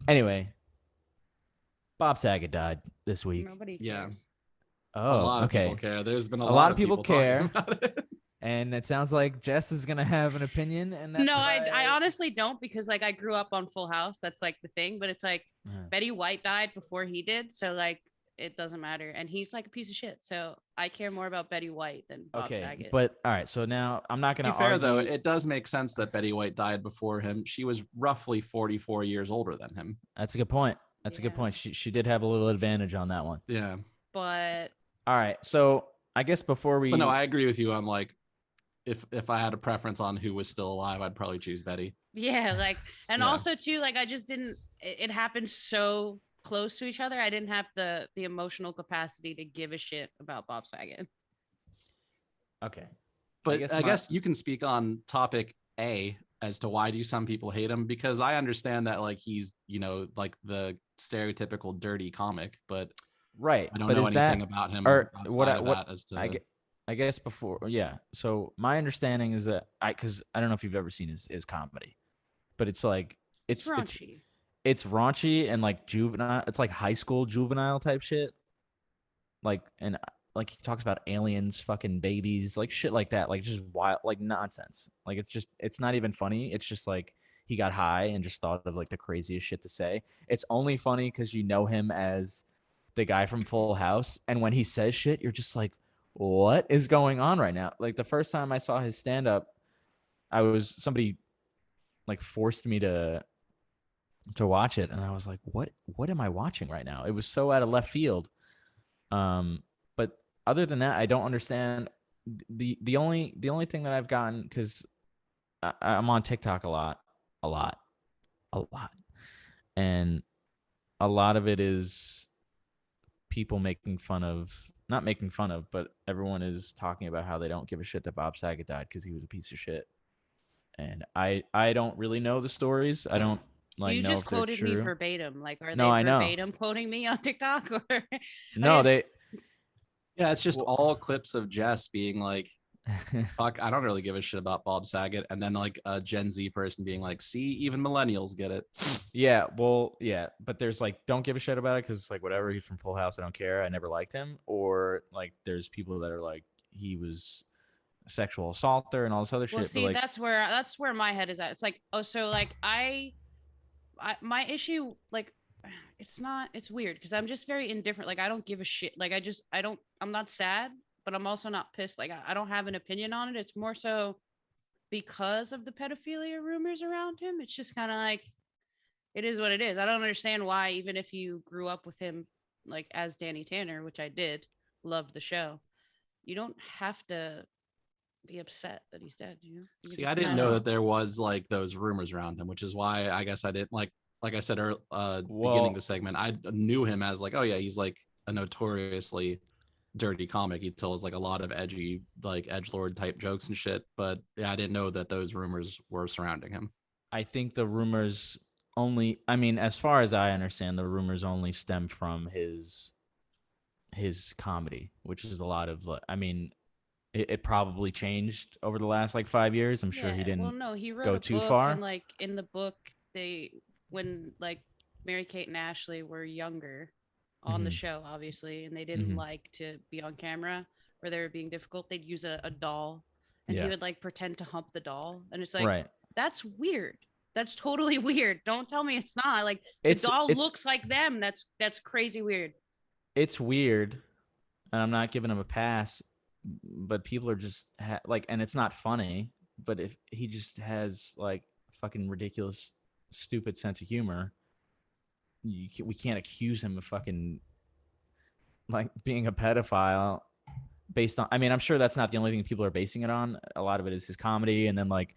Anyway, Bob Saget died this week. Nobody Yeah, cares. a Oh, lot of people okay. care. There's been a A lot lot of of people people talking care, about it. and it sounds like Jess is gonna have an opinion, and that's No, what I honestly don't, because like I grew up on Full House. That's like the thing, but it's like Uh, Betty White died before he did, so like it doesn't matter. And he's like a piece of shit. So I care more about Betty White than Bob Okay, Saget. but all right. So now I'm not To gonna be fair, though, argue. it does make sense that Betty White died before him. She was roughly 44 years older than him. That's a good point. That's a good Yeah. point. She did have a little advantage on that one. Yeah. But All right. So I guess before But no, we I agree with you on like if I had a preference on who was still alive, I'd probably choose Betty. yeah, like, and Yeah. also too, like I just didn't. It happened so close to each other. I didn't have the emotional capacity to give a shit about Bob Saget. okay. But I guess you can speak on topic A as to why do some people hate him, because I understand that like he's, you know, like the stereotypical dirty comic, but right. I don't But know is anything that about him or outside of what that as I to get? I guess before, yeah. So my understanding is that because I don't know if you've ever seen his comedy, but it's like It's it's it's raunchy. it's raunchy and like juvenile. It's like high school juvenile type shit. Like and like he talks about aliens, fucking babies, like shit like that, like just wild, like nonsense. Like it's not even funny. It's just like he got high and just thought of like the craziest shit to say. It's only funny because you know him as the guy from Full House, and when he says shit, you're just like, what is going on right now? Like the first time I saw his stand up, I was somebody like forced me to watch it, and I was like, what am I watching right now? It was so out of left field. But other than that, I don't understand the only thing that I've gotten because I'm on TikTok a lot, a lot, and a lot of it is people making fun of not making fun of, but everyone is talking about how they don't give a shit that Bob Saget died because he was a piece of shit. And I don't really know the stories. I don't like You know just if they're quoted me true. verbatim. Like, are No, they I know. verbatim quoting me on TikTok? Or I No, guess they. yeah, it's just Well, all clips of Jess being like, fuck, I don't really give a shit about Bob Saget. And then like a Gen Z person being like, see, even millennials get it. yeah, well, yeah, but there's like don't give a shit about it because it's like whatever. He's from Full House. I don't care. I never liked him. Or like there's people that are like he was a sexual assaulter and all this other well, shit. But see, like that's where my head is at. It's like, oh, so like I my issue, like, it's weird because I'm just very indifferent. Like I don't give a shit. Like I'm not sad, but I'm also not pissed. Like I don't have an opinion on it. It's more so because of the pedophilia rumors around him. It's just kind of like it is what it is. I don't understand why, even if you grew up with him like as Danny Tanner, which I did, loved the show, you don't have to be upset that he's dead. You can See, I just didn't kind know of. that there was like those rumors around him, which is why I guess I didn't like I said beginning the well, segment, I knew him as like, oh yeah, he's like a notoriously dirty comic. He tells like a lot of edgy, like edgelord type jokes and shit. But yeah, I didn't know that those rumors were surrounding him. I think the rumors only. I mean, as far as I understand, the rumors only stem from his comedy, which is a lot of. I mean, it probably changed over the last like 5 years. I'm sure he Yeah, well, didn't no, he wrote go a too book, and far. like in the book, when like Mary Kate and Ashley were younger on the Mm-hmm. show, obviously, and they didn't Mm-hmm. like to be on camera or they were being difficult, they'd use a doll, and he Yeah. would like pretend to hump the doll, and it's like Right. that's weird. That's totally weird. Don't tell me it's not. Like the It's doll it's looks like them. That's crazy weird. it's weird, and I'm not giving him a pass, but people are just like, and it's not funny. But if he just has like fucking ridiculous, stupid sense of humor, we can't accuse him of fucking like being a pedophile based on. I mean, I'm sure that's not the only thing people are basing it on. A lot of it is his comedy, and then like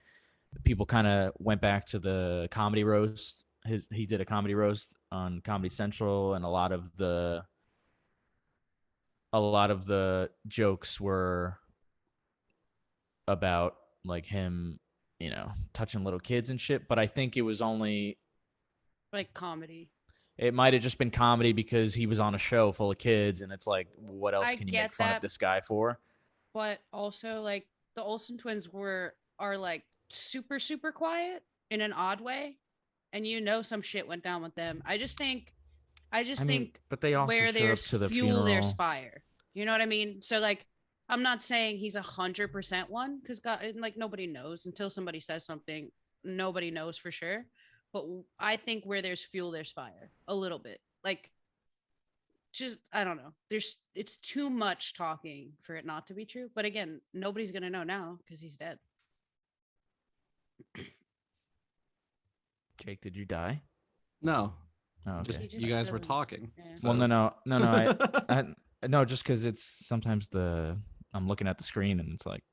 people kind of went back to the comedy roast. He did a comedy roast on Comedy Central, and a lot of the jokes were about like him, touching little kids and shit. But I think it was only Like comedy. it might have just been comedy because he was on a show full of kids, and it's like, what else I can you make get fun of that, this guy for? but also like the Olsen twins are like super super quiet in an odd way. and you know some shit went down with them. I just think but they also where showed up there's to the fuel, there's funeral. fire. You know what I mean? So like, I'm not saying he's 100% one, because God, like nobody knows until somebody says something. Nobody knows for sure. But I think where there's fuel, there's fire. A little bit. Like, just I don't know. It's too much talking for it not to be true. But again, nobody's gonna know now because he's dead. Jake, did you die? No, Oh, just okay. you guys were doesn't- talking. yeah. Well, so- no. No, just because it's sometimes I'm looking at the screen and it's like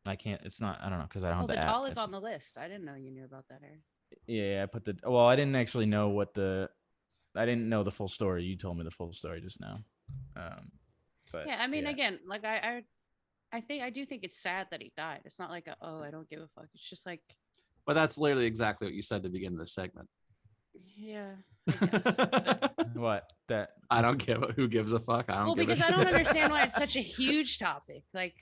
I can't. It's not. I don't know because I don't Well, have the the doll app. is on the list. I didn't know you knew about that, Eric. Yeah, I put the. Well, I didn't actually know what the. I didn't know the full story. You told me the full story just now. But Yeah, I mean, again, like I do think it's sad that he died. It's not like I don't give a fuck. It's just like, But that's literally exactly what you said to begin this segment. yeah, I guess. But- what that I don't give a who gives a fuck. I don't. well, give because a I don't shit. understand why it's such a huge topic. Like,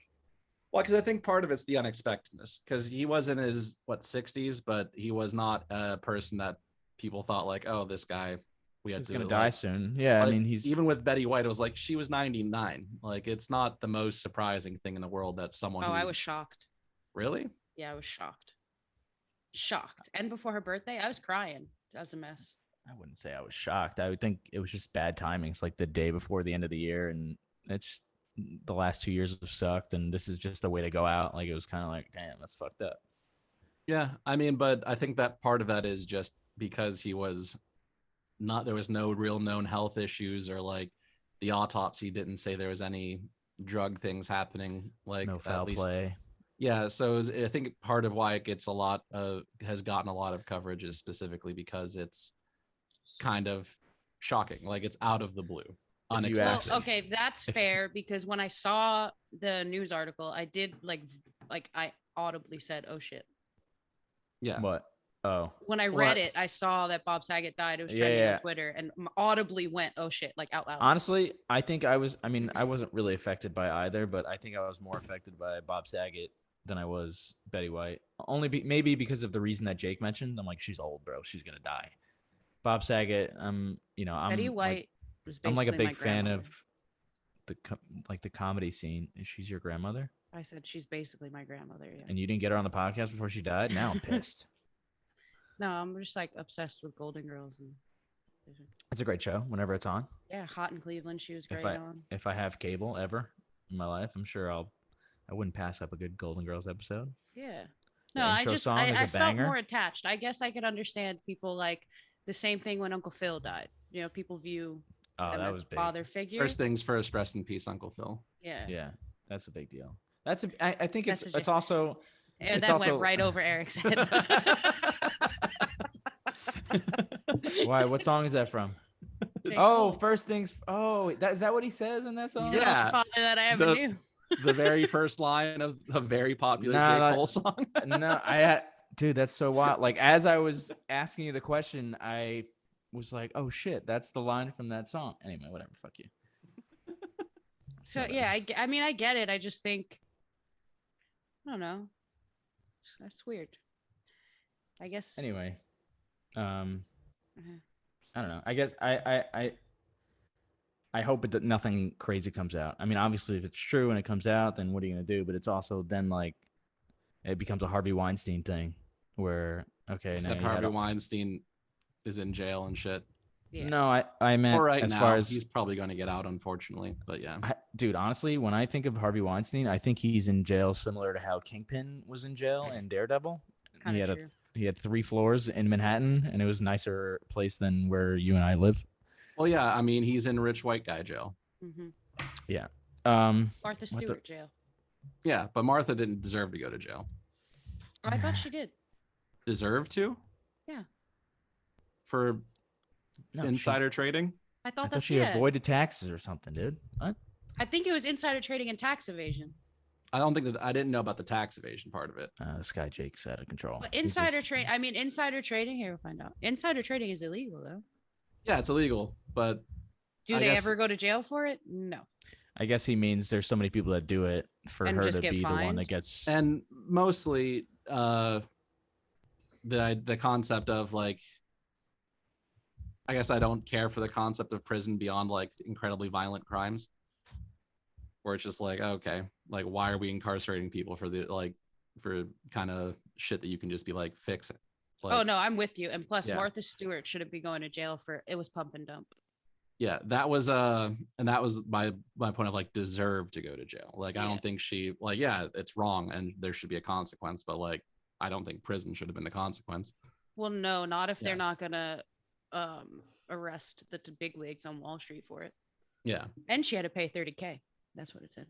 Well, because I think part of it's the unexpectedness. Because he was in his 60s, but he was not a person that people thought like, oh, this guy, we had he's to gonna like, die soon. Yeah, I like, mean he's even with Betty White, it was like she was 99. Like it's not the most surprising thing in the world that someone. oh, who I was shocked. really. Yeah, I was shocked. And before her birthday, I was crying. That was a mess. I wouldn't say I was shocked. I would think it was just bad timing. It's like the day before the end of the year, and it's the last 2 years have sucked, and this is just a way to go out. Like it was kind of like, damn, that's fucked up. Yeah, I mean, but I think that part of that is just because he was not. There was no real known health issues, or like the autopsy didn't say there was any drug things happening. Like No foul at least, play. yeah. So I think part of why it gets has gotten a lot of coverage is specifically because it's kind of shocking. Like it's out of the blue, If you Well, unexpected. okay, that's If- fair because when I saw the news article, I did like I audibly said, "Oh shit." Yeah. What? Oh, When I Well, read it, I saw that Bob Saget died. It was Yeah, trending yeah. on Twitter, and audibly went, "Oh shit!" Like out loud. honestly, I think I was. I mean, I wasn't really affected by either, but I think I was more affected by Bob Saget than I was Betty White. Maybe because of the reason that Jake mentioned. I'm like, she's old, bro. She's gonna die. Bob Saget. I'm Betty like, White was basically I'm like a my big fan grandmother. of the comedy scene. She's your grandmother, I said she's basically my grandmother. Yeah. and you didn't get her on the podcast before she died. Now I'm pissed. No, I'm just like obsessed with Golden Girls and It's a great show. Whenever it's on, yeah, Hot in Cleveland. She was great I- on. if I have cable ever in my life, I'm sure I wouldn't pass up a good Golden Girls episode. Yeah. The No, I intro just song is a I felt banger. more attached. I guess I could understand people like the same thing when Uncle Phil died. You know, people view Oh, him that as was a big. father figure. First things first. Rest in peace, Uncle Phil. Yeah. Yeah, that's a big deal. I think it's Messaging. it's also And it's that also went right over Eric's head. why. What song is that from? Jake Oh, Paul. first things. Oh, is that what he says in that song? You're the Yeah. only father that I ever The- knew. The very first line of a very popular Nah, J. that- Cole song. No, dude, that's so wild. Like as I was asking you the question, I was like, oh shit, that's the line from that song. Anyway, whatever. Fuck you. So whatever. yeah, I mean I get it. I just think I don't know. That's weird. I guess Anyway, Mhm. I don't know. I guess I hope that nothing crazy comes out. I mean, obviously, if it's true and it comes out, then what are you gonna do? But it's also then like it becomes a Harvey Weinstein thing, where okay, Except now you had Harvey a- Weinstein is in jail and shit. Yeah. No, I meant Or right as now, far as he's probably going to get out, unfortunately. But yeah, dude, honestly, when I think of Harvey Weinstein, I think he's in jail similar to how Kingpin was in jail in Daredevil. It's kind He of had true. He had 3 floors in Manhattan, and it was a nicer place than where you and I live. well, yeah. I mean, he's in rich white guy jail. hmm Um, Martha What Stewart the- jail. Yeah, but Martha didn't deserve to go to jail. I thought she did. Deserve to? Yeah. For no, she- insider trading? I I thought thought that's she yeah. avoided taxes or something, dude. What? I think it was insider trading and tax evasion. I don't think that I didn't know about the tax evasion part of it. This guy Jake's out of control. But He insider just- trade. I mean, insider trading. Here we'll find out. Insider trading is illegal, though. Yeah, it's illegal, but Do I they guess- ever go to jail for it? No. I guess he means there's so many people that do it for And her just to get be the one fined? that gets. and mostly the concept of like, I guess I don't care for the concept of prison beyond like incredibly violent crimes, where it's just like, okay, like why are we incarcerating people for the like for kind of shit that you can just be like fix it. Like, Oh no, I'm with you. And plus, Yeah. Martha Stewart shouldn't be going to jail for it was pump and dump. yeah, that was and that was my point of like deserve to go to jail. Like I Yeah. don't think she like yeah, it's wrong and there should be a consequence, but like I don't think prison should have been the consequence. Well, no, not if Yeah. they're not gonna arrest the bigwigs on Wall Street for it. Yeah. And she had to pay $30,000. That's what it said.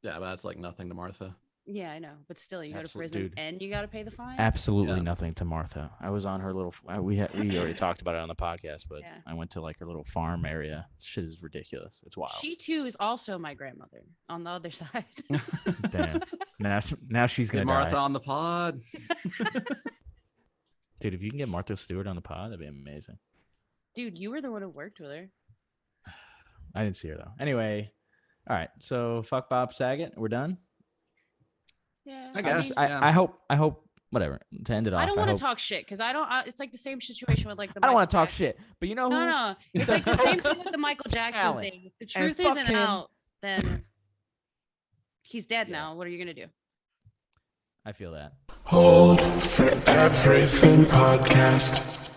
Yeah, but that's like nothing to Martha. Yeah, I know, but still, you go to Absolute- prison dude. and you got to pay the fine. Absolutely Yeah. nothing to Martha. I was on her little. We already talked about it on the podcast, but Yeah. I went to like her little farm area. Shit is ridiculous. It's wild. She too is also my grandmother on the other side. Damn. Now she's Get gonna Martha die. on the pod. Dude, if you can get Martha Stewart on the pod, that'd be amazing. Dude, you were the one who worked with her. I didn't see her though. Anyway, all right. So fuck Bob Saget. We're done. Yeah, I guess. mean, Yeah. I hope whatever to end it off. I don't want hope- to talk shit because I don't. It's like the same situation with like the. I don't want to Michael talk shit, but you know who? No, it's like the same thing with the Michael Jackson Talent. thing. If the And truth fuck isn't him. out, then he's dead Yeah. now. What are you gonna do? I feel that. Hold for Everything podcast.